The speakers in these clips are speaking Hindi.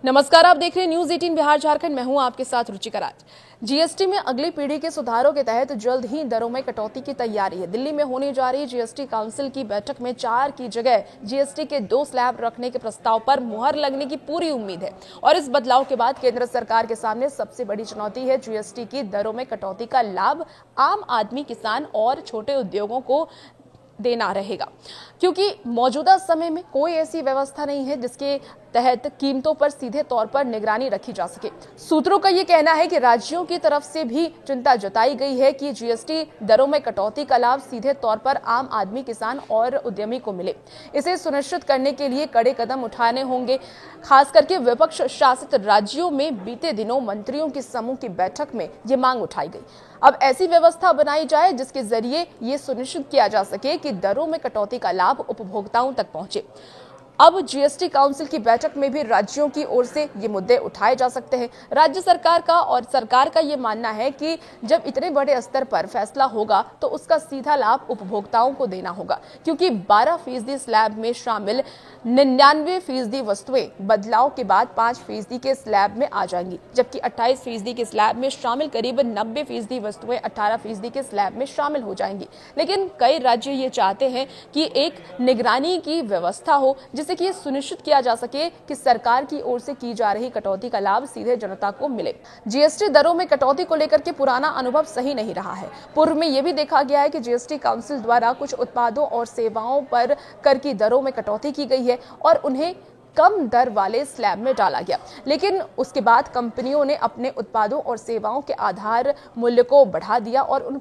नमस्कार, आप देख रहे हैं न्यूज 18 बिहार झारखंड। मैं हूं आपके साथ रुचिका राज। जीएसटी में अगली पीढ़ी के सुधारों के तहत जल्द ही दरों में कटौती की तैयारी है। दिल्ली में होने जा रही जीएसटी काउंसिल की बैठक में 4 की जगह जीएसटी के 2 स्लैब रखने के प्रस्ताव पर मुहर लगने की पूरी उम्मीद है। और इस बदलाव के बाद केंद्र सरकार के सामने सबसे बड़ी चुनौती है जीएसटी की दरों में कटौती का लाभ आम आदमी, किसान और छोटे उद्योगों को देना रहेगा, क्योंकि मौजूदा समय में कोई ऐसी व्यवस्था नहीं है जिसके तहत कीमतों पर सीधे तौर पर निगरानी रखी जा सके। सूत्रों का यह कहना है कि राज्यों की तरफ से भी चिंता जताई गई है कि जीएसटी दरों में कटौती का लाभ सीधे तौर पर आम आदमी, किसान और उद्यमी को मिले। इसे सुनिश्चित करने के लिए कड़े कदम उठाने होंगे। खास करके विपक्ष शासित राज्यों में बीते दिनों मंत्रियों के समूह की बैठक में ये मांग उठाई गई। अब ऐसी व्यवस्था बनाई जाए जिसके जरिए ये सुनिश्चित किया जा सके कि दरों में कटौती का लाभ उपभोक्ताओं तक पहुंचे। अब जीएसटी काउंसिल की बैठक में भी राज्यों की ओर से ये मुद्दे उठाए जा सकते हैं। राज्य सरकार का और सरकार का ये मानना है कि जब इतने बड़े स्तर पर फैसला होगा तो उसका सीधा लाभ उपभोक्ताओं को देना होगा, क्योंकि 12% स्लैब में शामिल 99% वस्तुएं बदलाव के बाद 5% के स्लैब में आ जाएंगी, जबकि 28% के स्लैब में शामिल करीब 90% वस्तुएं 18% के स्लैब में शामिल हो जाएंगी। लेकिन कई राज्य ये चाहते हैं कि एक निगरानी की व्यवस्था हो, जिससे कि ये सुनिश्चित किया जा सके कि सरकार की ओर से की जा रही कटौती का लाभ सीधे जनता को मिले। जीएसटी दरों में कटौती को लेकर के पुराना अनुभव सही नहीं रहा है। पूर्व में यह भी देखा गया है कि जीएसटी काउंसिल द्वारा कुछ उत्पादों और सेवाओं पर कर की दरों में कटौती की गई है और उन्हें कम दर वाले स्लैब में डाला गया, लेकिन उसके बाद कंपनियों ने अपने उत्पादों और सेवाओं के आधार मूल्य को बढ़ा दिया और उन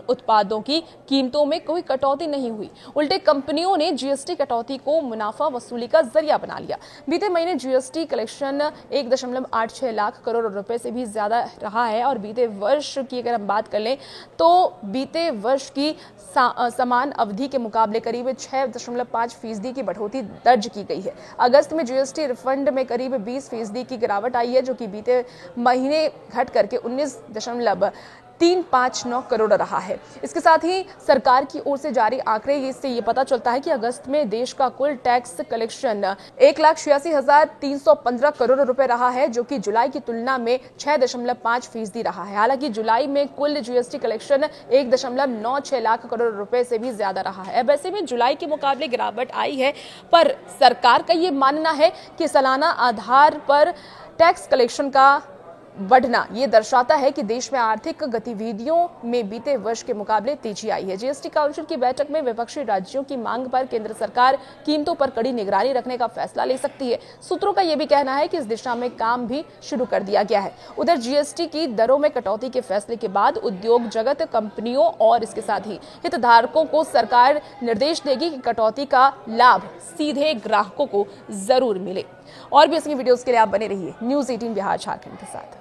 उत्पादों की कीमतों में कोई कटौती नहीं हुई। उल्टे कंपनियों ने जीएसटी कटौती को मुनाफा वसूली का जरिया बना लिया। बीते महीने जीएसटी कलेक्शन 1.86 लाख करोड़ रुपए से भी ज्यादा रहा है और बीते वर्ष की अगर हम बात कर लें तो बीते वर्ष की समान अवधि के मुकाबले करीब 6.5% की बढ़ोतरी दर्ज की गई है। अगस्त में जीएसटी रिफंड में करीब 20% की गिरावट आई है, जो कि बीते महीने घट करके 19.359 करोड़ रहा है। इसके साथ ही सरकार की ओर से जारी आंकड़े इससे ये पता चलता है कि अगस्त में देश का कुल टैक्स कलेक्शन 1,86,315 करोड़ रुपए रहा है, जो कि जुलाई की तुलना में 6.5% रहा है। हालांकि जुलाई में कुल जीएसटी कलेक्शन 1.96 लाख करोड़ रुपए से भी ज्यादा रहा है। वैसे में जुलाई के मुकाबले गिरावट आई है, पर सरकार का ये मानना है कि सालाना आधार पर टैक्स कलेक्शन का बढ़ना ये दर्शाता है कि देश में आर्थिक गतिविधियों में बीते वर्ष के मुकाबले तेजी आई है। जीएसटी काउंसिल की बैठक में विपक्षी राज्यों की मांग पर केंद्र सरकार कीमतों पर कड़ी निगरानी रखने का फैसला ले सकती है। सूत्रों का यह भी कहना है कि इस दिशा में काम भी शुरू कर दिया गया है। उधर जीएसटी की दरों में कटौती के फैसले के बाद उद्योग जगत, कंपनियों और इसके साथ ही हितधारकों को सरकार निर्देश देगी कि कटौती का लाभ सीधे ग्राहकों को जरूर मिले। और भी इसकी वीडियोस के लिए आप बने रहिए न्यूज 18 बिहार झारखंड के साथ।